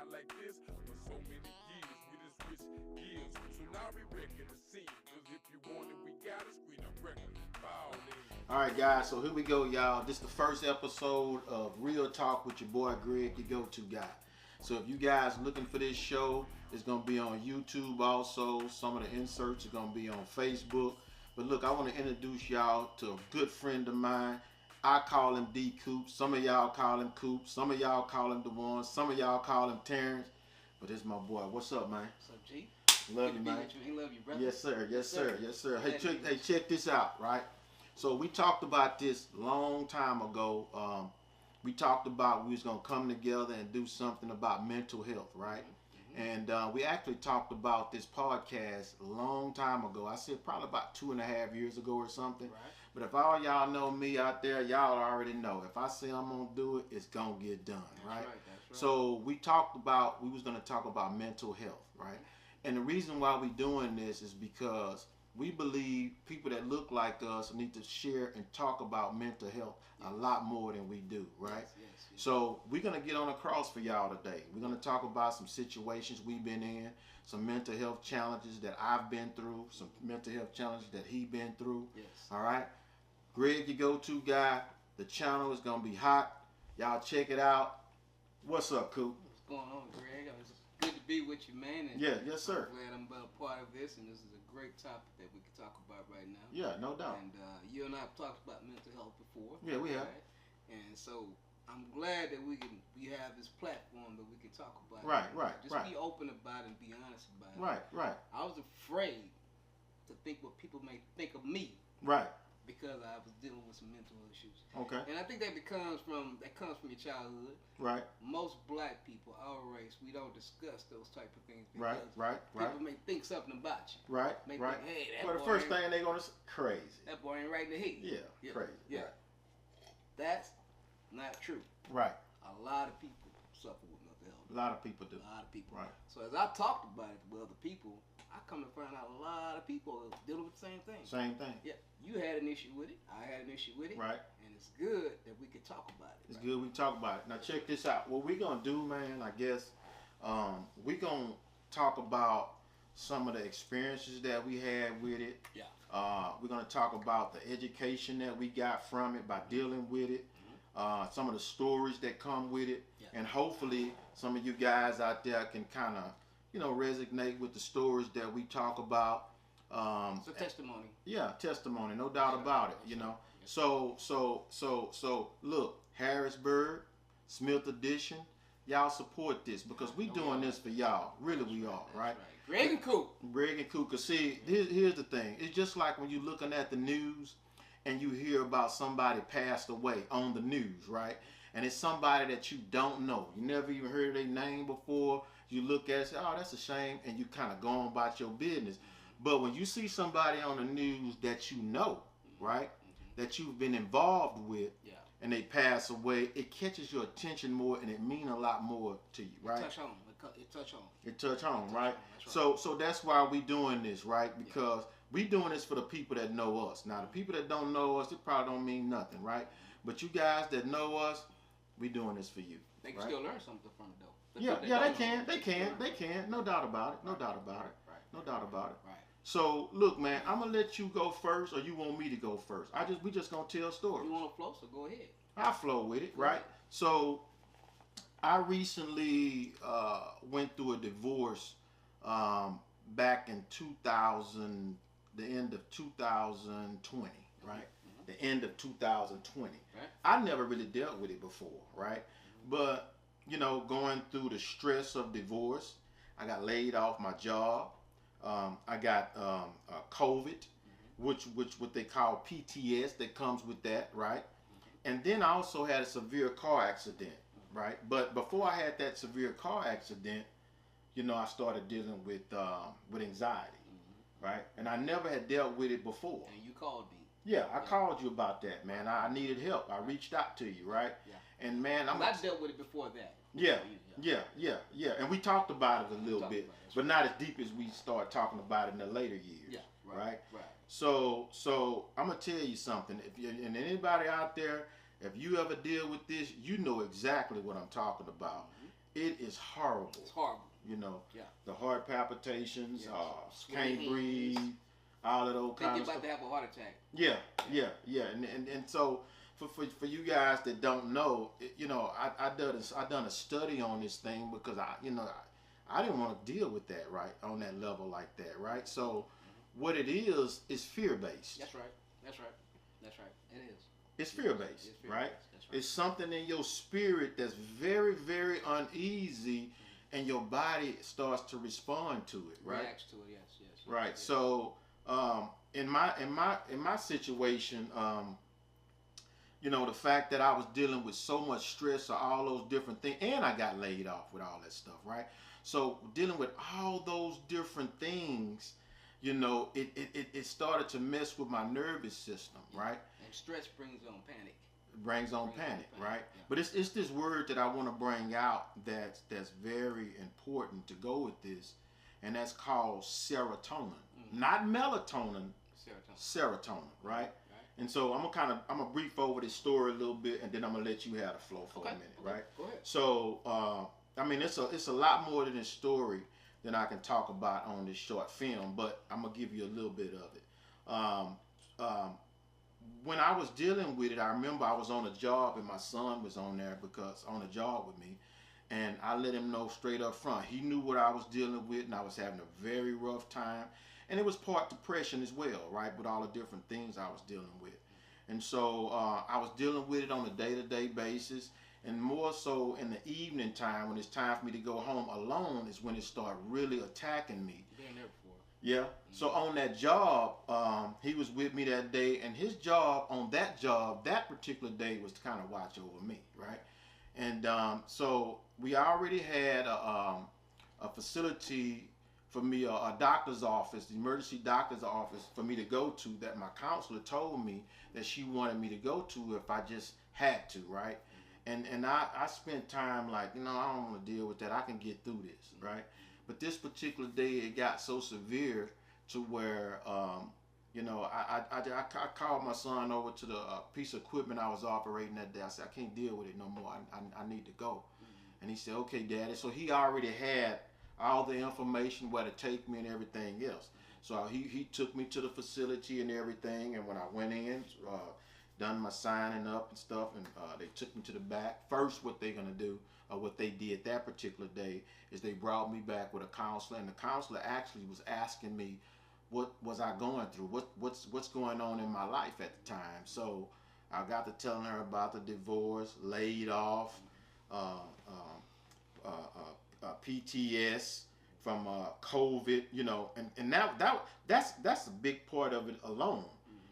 not like this for so many years. We just switch gears. So now we wrecking the scene. Cause if you want it, we got a screen up record. All right, guys, so here we go, y'all. This is the first episode of Real Talk with your boy Greg, your go-to guy. So if you guys looking for this show, it's going to be on YouTube also. Some of the inserts are going to be on Facebook. But look, I want to introduce y'all to a good friend of mine. I call him D Coop. Some of y'all call him Coop. Some of y'all call him DeWan. Some of y'all call him Terrence. But this is my boy. What's up, man? What's up, G? Love you, man. He love you, brother. Yes, sir. Yes, sir. Yes, sir. Hey, check this out, right? So we talked about this long time ago. We talked about we was gonna come together and do something about mental health, right? Mm-hmm. And we actually talked about this podcast a long time ago. I said probably about 2.5 years ago or something. Right. But if all y'all know me out there, y'all already know. If I say I'm gonna do it, it's gonna get done, right? That's right. So we was gonna talk about mental health, right? And the reason why we doing this is because we believe people that look like us need to share and talk about mental health a lot more than we do, right? Yes. So we're going to get on a cross for y'all today. We're going to talk about some situations we've been in, some mental health challenges that I've been through, some mental health challenges that he's been through. Yes. All right? Greg, your go-to guy. The channel is going to be hot. Y'all check it out. What's up, Coop? What's going on, Greg? It's good to be with you, man. And yes, sir. I'm glad I'm a part of this, and this is a great topic that we can talk about right now. Yeah, no doubt. And you and I have talked about mental health before. Yeah, we have. Right? And so I'm glad that we have this platform that we can talk about. Right. Just be open about it and be honest about it. Right. I was afraid to think what people may think of me. Right. Because I was dealing with some mental issues. Okay. And I think that comes from your childhood. Right. Most black people, our race, we don't discuss those type of things Right. People may think something about you. Right. Think, hey, that well, the boy first thing they're gonna say, crazy. That boy ain't right in the head. Yeah. Crazy. Yeah. That's not true. Right. A lot of people suffer with mental health. A lot of people do. A lot of people. Right. So as I talked about it with other people, I come to find out a lot of people are dealing with the same thing. Same thing. Yeah. You had an issue with it. I had an issue with it. Right. And it's good that we can talk about it. It's good we talk about it. Now check this out. What we're gonna do, man, I guess, we're gonna talk about some of the experiences that we had with it. Yeah. We're gonna talk about the education that we got from it by dealing with it. Some of the stories that come with it. Yeah. And hopefully some of you guys out there can kind of, resonate with the stories that we talk about. It's a testimony. Yeah, testimony, no doubt about it. Yes, So look, Harrisburg, Smith Edition, y'all support this because we doing this for y'all. Really, we are, right? Greg and Coop. Greg and Coop. Cause see, here's the thing. It's just like when you're looking at the news and you hear about somebody passed away on the news, right? And it's somebody that you don't know. You never even heard their name before. You look at it and say, oh, that's a shame, and you kind of go on about your business. But when you see somebody on the news that you know, right, that you've been involved with, and they pass away, it catches your attention more, and it means a lot more to you, right? It touch home, right? So that's why we doing this, right? Because we doing this for the people that know us. Now, the people that don't know us, it probably don't mean nothing, right? But you guys that know us, we doing this for you. They can still learn something from it, though. They can. No doubt about it. No doubt about it. Right. So look, man, I'm gonna let you go first, or you want me to go first? We just gonna tell stories. You want to flow, so go ahead. I flow with it, right? So I recently went through a divorce back in 2000, the end of 2020, right? The end of 2020. Right. I never really dealt with it before, right? But going through the stress of divorce, I got laid off my job. I got COVID, which what they call PTS that comes with that, right? And then I also had a severe car accident, right? But before I had that severe car accident, I started dealing with anxiety, right? And I never had dealt with it before. And you called me. Yeah, I called you about that, man. I needed help. I reached out to you, right? Yeah. And man, I dealt with it before that. Yeah. And we talked about it a little bit, but not as deep as we start talking about it in the later years. Yeah. Right. Right. So I'm gonna tell you something. And anybody out there, if you ever deal with this, you know exactly what I'm talking about. it is horrible. It's horrible. You know, Yeah. the heart palpitations, Yeah. can't breathe, all of those kind of Think stuff. about to have a heart attack. Yeah. And so for you guys that don't know, you know, I done a study on this thing because I didn't want to deal with that, right, on that level like that, right? So what it is fear based. That's right. That's right. That's right. It is. It's fear based, right? That's right. It's something in your spirit that's very, very uneasy, and your body starts to respond to it, right? Reacts to it. Yes. Right. Yes. So in my situation, you know, the fact that I was dealing with so much stress or all those different things, and I got laid off with all that stuff, right? So dealing with all those different things, you know, it started to mess with my nervous system, right? And stress brings on panic. Brings on panic, right? Yeah. But it's this word that I want to bring out that's very important to go with this, and that's called serotonin, not melatonin, serotonin, right? And so I'm gonna brief over this story a little bit, and then I'm gonna let you have the flow for a minute, right? Go ahead. So I mean, it's a lot more than this story than I can talk about on this short film, but I'm gonna give you a little bit of it. When I was dealing with it, I remember I was on a job and my son was on there on a job with me, and I let him know straight up front. He knew what I was dealing with, and I was having a very rough time, and it was part depression as well, right, with all the different things I was dealing with. And so I was dealing with it on a day-to-day basis, and more so in the evening time when it's time for me to go home alone is when it started really attacking me. You've been there before. Yeah. So on that job, he was with me that day, and his job on that job, that particular day, was to kind of watch over me, right? And so we already had a facility for me, a doctor's office, the emergency doctor's office for me to go to that my counselor told me that she wanted me to go to if I just had to, right? And I spent time like, you know, I don't want to deal with that. I can get through this, right? But this particular day, it got so severe to where, you know, I called my son over to the piece of equipment I was operating that day. I said, I can't deal with it no more. I need to go. And he said, okay, Daddy. So he already had all the information, where to take me and everything else. So he took me to the facility and everything. And when I went in, done my signing up and stuff, and they took me to the back. First, what they're going to do, or what they did that particular day, is they brought me back with a counselor, and the counselor actually was asking me what was I going through, what's going on in my life at the time. So I got to telling her about the divorce, laid off, PTS from COVID, you know, and that's a big part of it alone.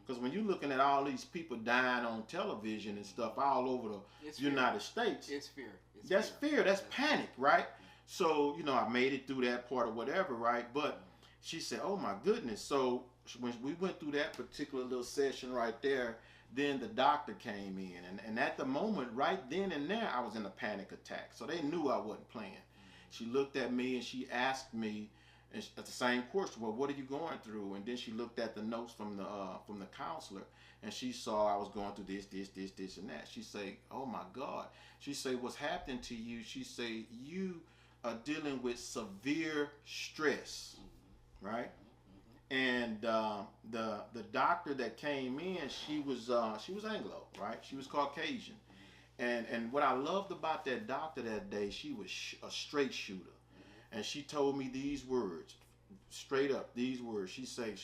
Because when you're looking at all these people dying on television and stuff all over the United States, it's fear. That's fear. That's panic, right? So, you know, I made it through that part or whatever, right? But she said, oh my goodness. So when we went through that particular little session right there, then the doctor came in. And at the moment, right then and there, I was in a panic attack. So they knew I wasn't playing. She looked at me and she asked me at the same question, well, what are you going through? And then she looked at the notes from the counselor, and she saw I was going through this, and that. She said, oh my God. She said, what's happening to you? She said, you are dealing with severe stress, right? And the doctor that came in, she was Anglo, right? She was Caucasian. And what I loved about that doctor that day, she was a straight shooter. And she told me these words, straight up, these words. She said,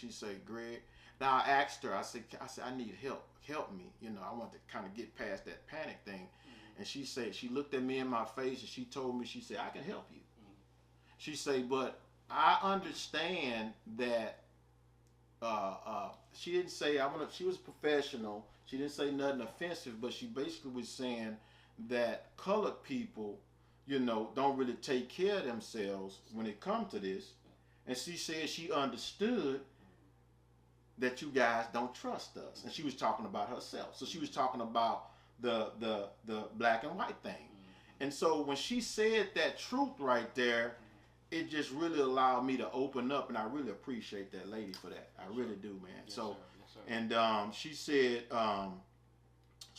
Greg. Now I asked her, I said, I need help me. You know, I want to kind of get past that panic thing. And she said, she looked at me in my face and she told me, she said, I can help you. She said, but I understand that. She didn't say she was professional. She didn't say nothing offensive, but she basically was saying that colored people, you know, don't really take care of themselves when it comes to this. And she said she understood that you guys don't trust us. And she was talking about herself. So she was talking about the black and white thing. And so when she said that truth right there, it just really allowed me to open up, and I really appreciate that lady for that. I really do, man. Yes, so, sir. Yes, sir. And she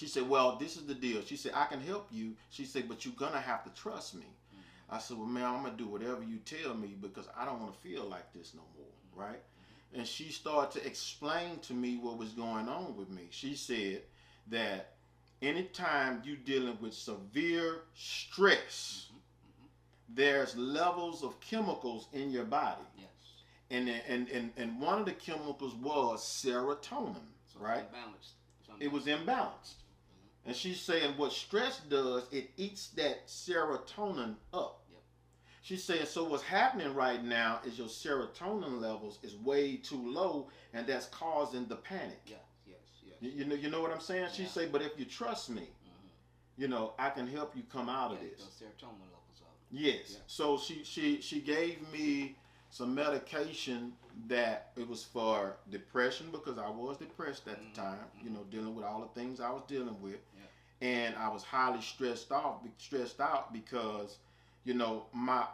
said, well, this is the deal. She said, I can help you. She said, but you're gonna have to trust me. I said, well, man, I'm going to do whatever you tell me because I don't want to feel like this no more, right? And she started to explain to me what was going on with me. She said that anytime you're dealing with severe stress, there's levels of chemicals in your body. Yes. And one of the chemicals was serotonin, So right? Imbalanced. It was imbalanced. And she's saying what stress does, it eats that serotonin up. Yep. She's saying, so what's happening right now is your serotonin levels is way too low, and that's causing the panic. Yeah. Yes. You know what I'm saying? She Yeah. say, but if you trust me, you know, I can help you come out of this. Those serotonin levels up. Yes. Yeah. So she gave me some medication that it was for depression because I was depressed at the time, you know, dealing with all the things I was dealing with. Yeah. And I was highly stressed out because, you know, my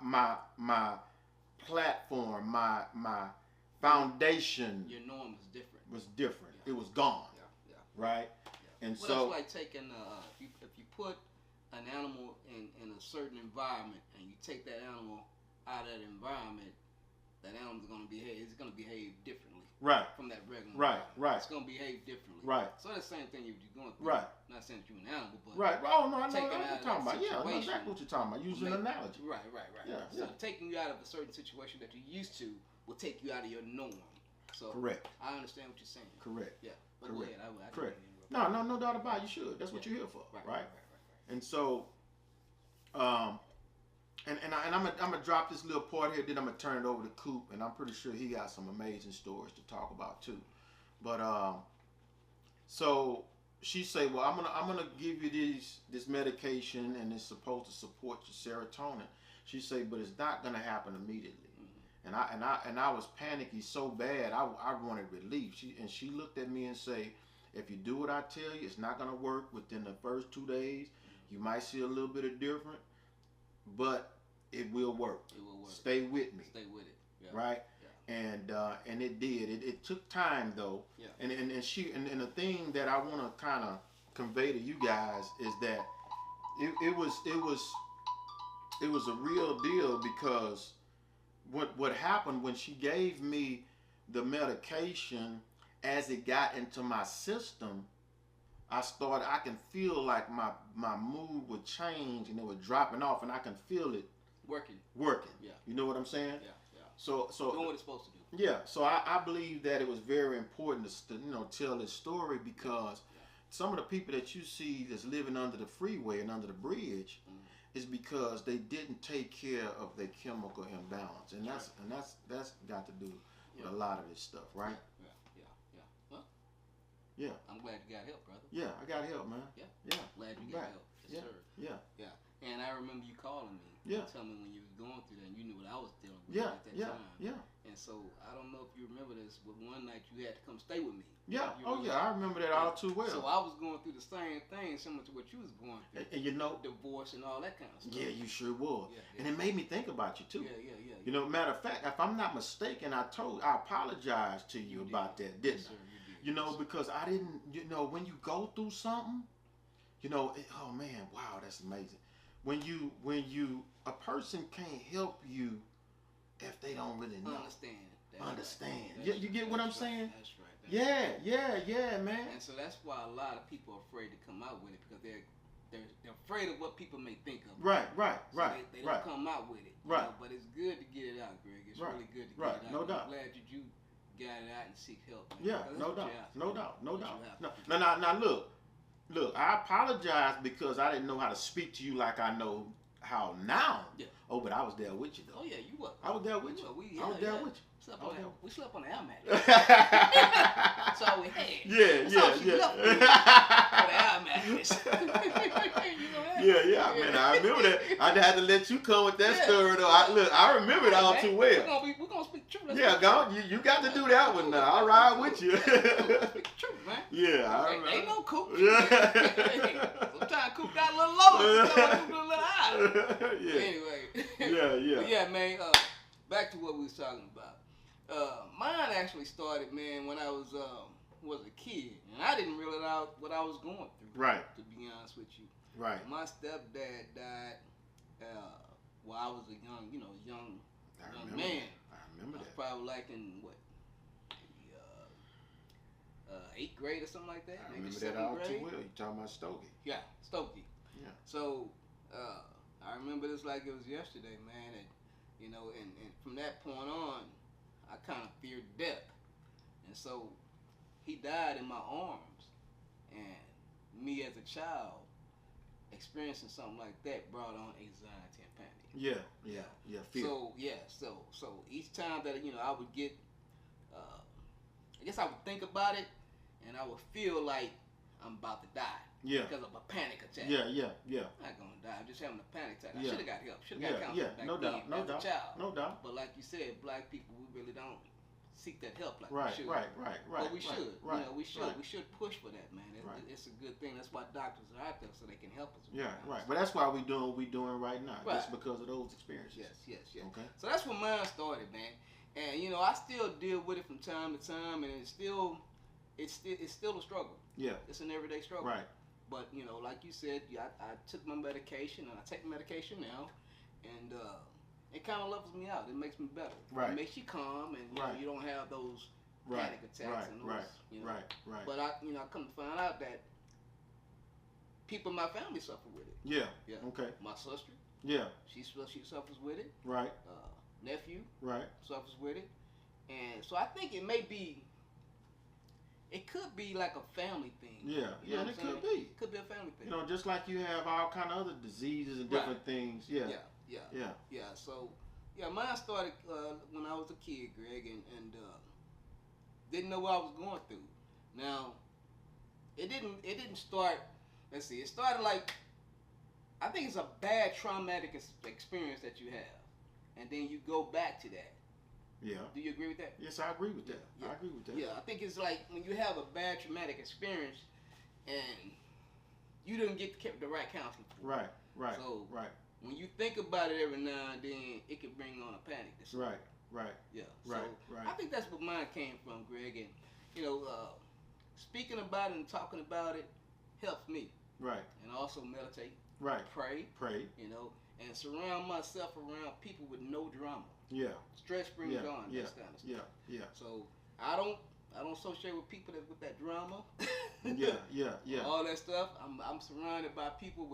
platform, my foundation Your norm is different. was different. Yeah. It was gone. Yeah. Right? Yeah. And well, so that's like taking if you put an animal in a certain environment and you take that animal out of that environment, that animal's gonna behave. It's gonna behave differently. right. From that regular. Right, environment. right. It's gonna behave differently. Right. So that's the same thing if you're going through. Right. Not saying that you're an animal, but Right. Oh no, I know taking what out you're of talking that about. Yeah, I know situation exactly what you're talking about. Using an analogy. Right. Yeah, So yeah. taking you out of a certain situation that you're used to will take you out of your norm. So Correct. I understand what you're saying. Correct. Yeah. But Correct. go ahead. I Correct. didn't mean to interrupt. No doubt about it. You should. That's what Yeah. you're here for, Right. right? And so, and I'm gonna drop this little part here. Then I'm gonna turn it over to Coop, and I'm pretty sure he got some amazing stories to talk about too. But so she say, well, I'm gonna give you this medication, and it's supposed to support your serotonin. She say, but it's not gonna happen immediately. And I was panicky so bad. I wanted relief. She looked at me and say, if you do what I tell you, it's not gonna work within the first 2 days. You might see a little bit of different, but it will work. It will work. Stay with me. Stay with it. Yeah. Right? Yeah. And it did. It took time though. Yeah. And the thing that I want to kind of convey to you guys is that it was a real deal because what happened when she gave me the medication, as it got into my system, I can feel like my mood would change and it was dropping off, and I can feel it working. Yeah. You know what I'm saying? Yeah. So doing what it's supposed to do. Yeah. So I believe that it was very important to tell this story because some of the people that you see that's living under the freeway and under the bridge is because they didn't take care of their chemical imbalance, and that's got to do with a lot of this stuff, right? Yeah. Well, yeah. I'm glad you got help, brother. Yeah, I got help, man. Yeah. Yeah. Glad you got help. Yes, sir. Yeah. And I remember you calling me. Yeah. Telling me when you was going through that, and you knew what I was dealing with Yeah. at that Yeah. time. Yeah. And so I don't know if you remember this, but one night you had to come stay with me. Yeah. You Oh remember yeah, I remember that all too well. So I was going through the same thing, similar to what you was going through. And you know, Divorce and all that kind of stuff. yeah, you sure was. Yeah. And it made me think about you too. Yeah. You know, matter of fact, if I'm not mistaken, I apologized to you about that, didn't Yes, sir, I? you did. You know, because I didn't, when you go through something, oh man, wow, that's amazing. When a person can't help you if they don't really know. Understand. Right. You get what I'm saying? That's right. Yeah, man. And so that's why a lot of people are afraid to come out with it because they're afraid of what people may think of. Right. So they don't come out with it. Right. But it's good to get it out, Greg. It's really good to get it out. No doubt. I'm glad you got it out and seek help. Man. Yeah, That's no what you doubt. have to do. Now look, I apologize because I didn't know how to speak to you like I know how now. Yeah. Oh, but I was there with you though. Oh yeah, you were. I was there with you. I was there with you. We slept on the air mattress. That's all we had. Yeah. On the air mattress. You know that? Yeah, man. I remember that. I had to let you come with that story though. I remember it all too well. We're gonna speak the truth. Yeah, go. You got to do that one now. I'll ride with you. We're gonna speak the truth, man. Yeah, I remember. Ain't no Coop. Yeah. Sometimes Coop got a little low. Sometimes Coop got a little high. Yeah. Anyway. Yeah. But man. Back to what we was talking about. Mine actually started, man, when I was a kid, and I didn't realize what I was going through. Right. To be honest with you. Right. My stepdad died well, I was a young, young remember man. I remember I was that. probably like in what, maybe 8th grade or something like that. I Maybe remember that 7th all grade. too well. You talking about Stokey? Yeah, Stokey. Yeah. So I remember this like it was yesterday, man. And and from that point on, I kind of feared death. And so he died in my arms, and me as a child experiencing something like that brought on anxiety and panic. Yeah. Fear. So each time that I would get, I guess I would think about it, and I would feel like I'm about to die. Yeah. Because of a panic attack. Yeah. I'm not gonna die. I'm just having a panic attack. I Yeah. should have got help. Should have got counseling back No then doubt. No as doubt. a child. No doubt. But like you said, black people, we really don't seek that help like Right. we should. Right. But we should. Right. We should. Right. We should push for that, man. Right. It's a good thing. That's why doctors are out there so they can help us. Yeah. Right. But that's why we doing what we doing right now. Right. Just because of those experiences. Yes. Okay. So that's when mine started, man. And I still deal with it from time to time, and it's still a struggle. Yeah. It's an everyday struggle. Right. But like you said, I took my medication, and I take the medication now, and it kind of levels me out. It makes me better. Right. It makes you calm, and you don't have those panic attacks and those. Right. But I come to find out that people in my family suffer with it. Yeah. Okay. My sister. Yeah. She suffers with it. Right. Nephew. Right. Suffers with it, and so I think it may be. It could be like a family thing. Yeah. You know And what it I'm could saying? be. Could be a family thing. Just like you have all kind of other diseases and different things. Yeah. So mine started when I was a kid, Greg, and didn't know what I was going through. Now, it didn't start. Let's see. It started like, I think it's a bad traumatic experience that you have, and then you go back to that. Yeah. Do you agree with that? Yes, I agree with that. Yeah. I agree with that. Yeah, I think it's like when you have a bad traumatic experience and you didn't get the right counseling. Right. So right. when you think about it every now and then, it can bring on a panic disorder. Right. Yeah. Right. So Right. I think that's where mine came from, Greg. And speaking about it and talking about it helps me. Right. And also meditate. Right. Pray. And surround myself around people with no drama. Yeah. Stress brings on this kind of stuff. Yeah. So I don't associate with people with that drama. Yeah. All that stuff. I'm surrounded by people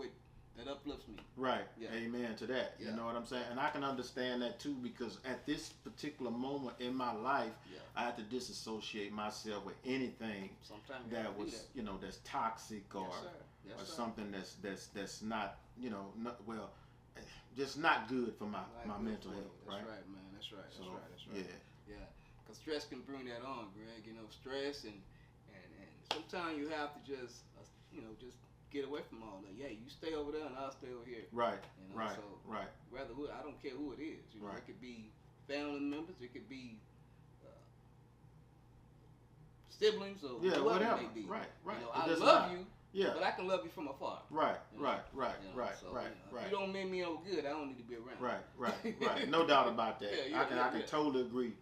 that uplifts me. Right. Yeah. Amen to that. Yeah. You know what I'm saying? And I can understand that too, because at this particular moment in my life, I had to disassociate myself with anything Sometimes that was, that's toxic or Yes, sir. something that's not, just not good for my mental health. That's right, man. That's right. So, That's right. Yeah. Because stress can bring that on, Greg. Stress and sometimes you have to just get away from all that. Yeah, you stay over there and I'll stay over here. Right. Right. So Right. Rather, I don't care who it is. Right. It could be family members. It could be siblings or whatever. it may be. Right. I love you. Yeah. But I can love you from afar. Right. So, If you don't make me no good, I don't need to be around. Right. No doubt about that. I can totally agree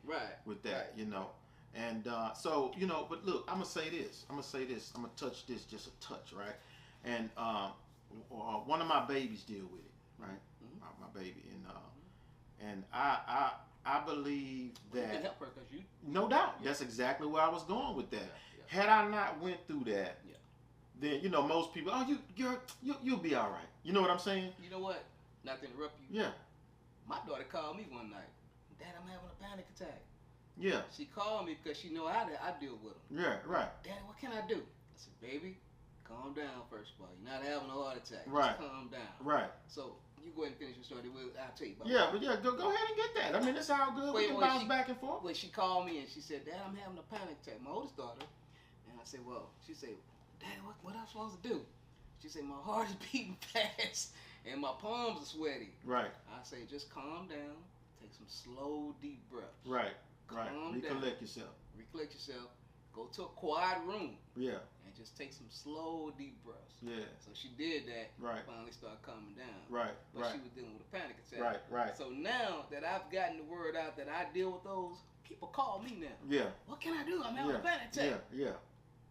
with that. Right. And so but look, I'm gonna say this. I'm gonna touch this just a touch, right? And one of my babies deal with it, right? Mm-hmm. My baby, and I believe that. You can help her because you. No doubt. That's exactly where I was going with that. Had I not went through that. Then most people, you'll be all right. You know what I'm saying? You know what? Not to interrupt you. Yeah. My daughter called me one night. Dad, I'm having a panic attack. Yeah. She called me because she know I deal with them. Yeah. Right. Daddy, what can I do? I said, baby, calm down first of all. You're not having a heart attack. Right. Just calm down. Right. So you go ahead and finish your story. I'll tell you about but go ahead and get that. I mean, it's all good. We can bounce back and forth. Well, she called me and she said, Dad, I'm having a panic attack. My oldest daughter. And I said, well, she said, Daddy, what am I supposed to do? She said, my heart is beating fast and my palms are sweaty. Right. I say, just calm down. Take some slow, deep breaths. Right. Calm Recollect down. yourself. Recollect yourself. Go to a quiet room. Yeah. And just take some slow, deep breaths. Yeah. So she did that. Right. Finally started calming down. Right. But she was dealing with a panic attack. Right. So now that I've gotten the word out that I deal with those, people call me now. Yeah. What can I do? I'm having a panic attack. Yeah.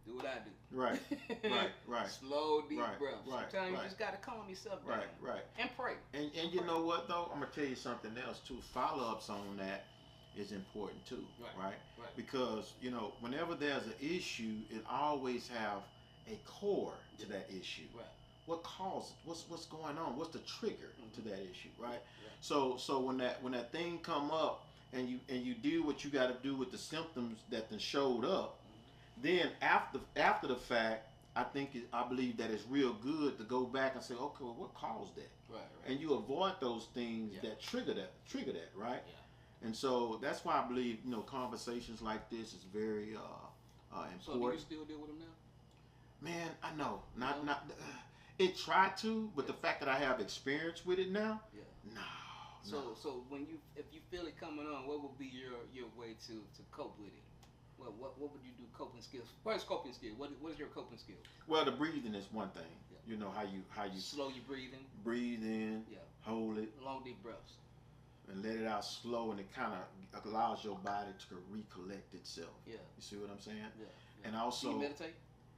Do what I do. Right. Right. Slow, deep Right, breaths. right, Sometimes right. you just gotta calm yourself down. Right. And pray. And you know what though? I'm gonna tell you something else too. Follow-ups on that is important too, right? Because you know, whenever there's an issue, it always have a core to that issue. Right. What caused it? What's going on? What's the trigger to that issue, right? Right. So when that thing come up and you do what you got to do with the symptoms that then showed up, then after the fact, I believe that it's real good to go back and say, okay, well, what caused that? Right. And you avoid those things that trigger that, right? Yeah. And so that's why I believe, you know, conversations like this is very important. So do you still deal with them now? Man, I know. Not it tried to, but the fact that I have experience with it now, no. So if you feel it coming on, what would be your way to cope with it? What would you do coping skills? First coping skill. What is your coping skill? Well, the breathing is one thing. You know how you slow your breathing. Breathe in, hold it, long deep breaths, and let it out slow, and it kind of allows your body to recollect itself. Yeah. You see what I'm saying? Yeah. And also, do you meditate?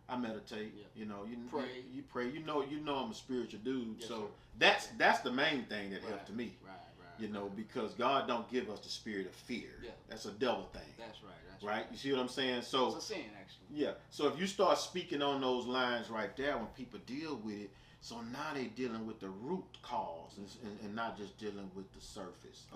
I meditate. Yeah. You know, you pray. You pray. You know I'm a spiritual dude. Yes, so sir. that's the main thing that helped to me. Right. You know, because God don't give us the spirit of fear. Yeah. That's a devil thing. That's right. Right? You see what I'm saying? So it's a sin, actually. Yeah. So if you start speaking on those lines right there, when people deal with it, so now they dealing with the root cause and not just dealing with the surface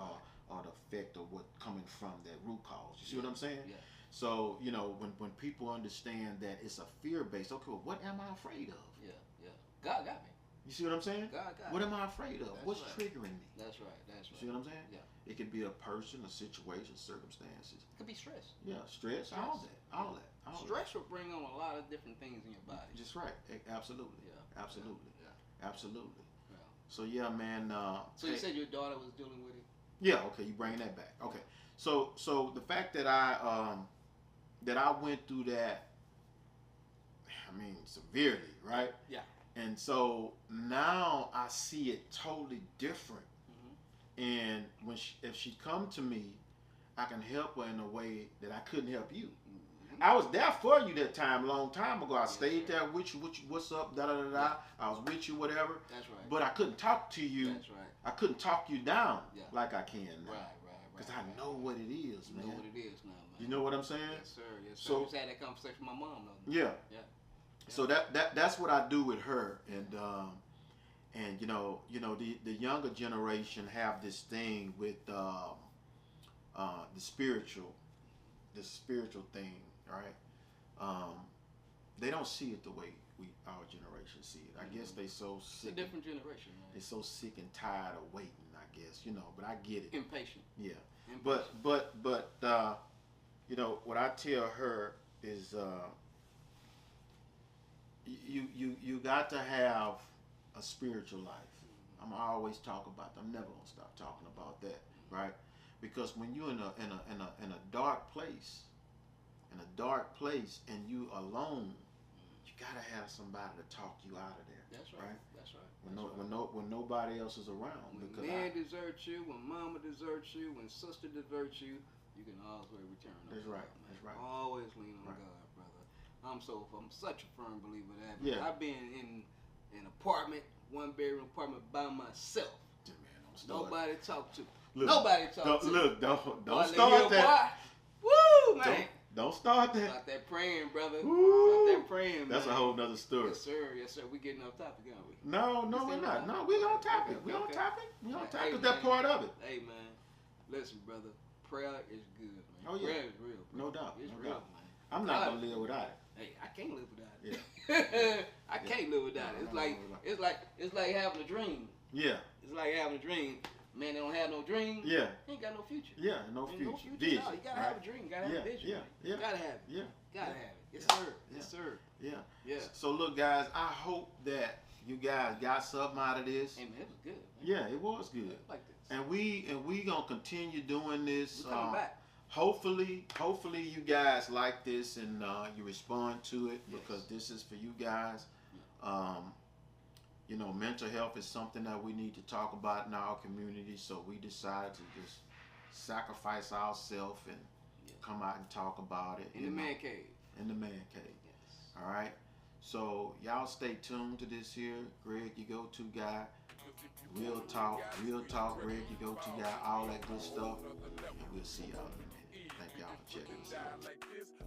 or the effect of what coming from that root cause. You see what I'm saying? Yeah. So, you know, when people understand that it's a fear-based, okay, well, what am I afraid of? Yeah. God got me. You see what I'm saying? God got what me. am I afraid of? That's What's right. triggering me? That's right. You see what I'm saying? Yeah. It could be a person, a situation, circumstances. It could be stress. Yeah, stress. All that. Stress will bring on a lot of different things in your body. Just right. Absolutely. Yeah. Absolutely. Yeah. Absolutely. Yeah. So yeah, man. So you said your daughter was dealing with it. Yeah. Okay. You bring that back. Okay. So the fact that I went through that, I mean, severely, right? Yeah. And so now I see it totally different. And if she come to me, I can help her in a way that I couldn't help you. I was there for you that time, long time ago. I stayed there with you, what's up, da da da da. I was with you, whatever. That's right. But I couldn't talk to you. That's right. I couldn't talk you down like I can now. Right. Because I know what it is, man. You know what it is now, man. You know what I'm saying? Yes, sir. So I just had that conversation with my mom, though. Yeah. So that's what I do with her, and you know the younger generation have this thing with the spiritual thing, right? They don't see it the way our generation see it. I guess they so sick. It's a different generation, man. They're so sick and tired of waiting, I guess, you know. But I get it. Impatient. Yeah. Impatient. But you know what I tell her is you got to have a spiritual life. I'm always talk about that. I'm never gonna stop talking about that, right? Because when you're in a dark place, and you alone, you gotta have somebody to talk you out of there. That's right. That's right. When nobody else is around. When man deserts you, when mama deserts you, when sister deserts you, you can always return. That's right. That's right. Always lean on God, brother. I'm such a firm believer in that. Yeah. I've been in an apartment, one bedroom apartment by myself. Nobody to talk to. Nobody to talk to. Look, don't start that. Woo, man. Don't start that. Start that praying, brother. Woo. Start that praying, That's man. a whole nother story. Yes, sir. We getting off topic, aren't we? No, we're not. No, we on topic. We on topic. We on topic. Cause that part of it. Hey, man. Listen, brother. Prayer is good, man. Oh, yeah. Prayer is real. Bro. No doubt. It's no real, doubt. man. I'm not gonna live without it. Hey, I can't live without it. Yeah. I can't live without it. It's like having a dream. Yeah. It's like having a dream. Man, they don't have no dream. Yeah. They ain't got no future. Yeah, no future. No future. Vision. No, you gotta have a dream. You gotta have a vision. Yeah. You gotta have it. Yeah. Gotta have it. Yes, Yeah. sir. Yeah. Yes, sir. Yeah. Yeah. So look, guys, I hope that you guys got something out of this. Hey, man, it was good. Man. Yeah, it was good. I like this. And we gonna continue doing this. We're coming back. Hopefully you guys like this and you respond to it because this is for you guys. You know, mental health is something that we need to talk about in our community, so we decided to just sacrifice ourselves and come out and talk about it. In the man cave. In the man cave. Yes. All right. So y'all stay tuned to this here, Greg, your go-to guy. Real talk, Greg, your go-to guy, all that good stuff. And we'll see y'all in a minute. Thank y'all for checking us out.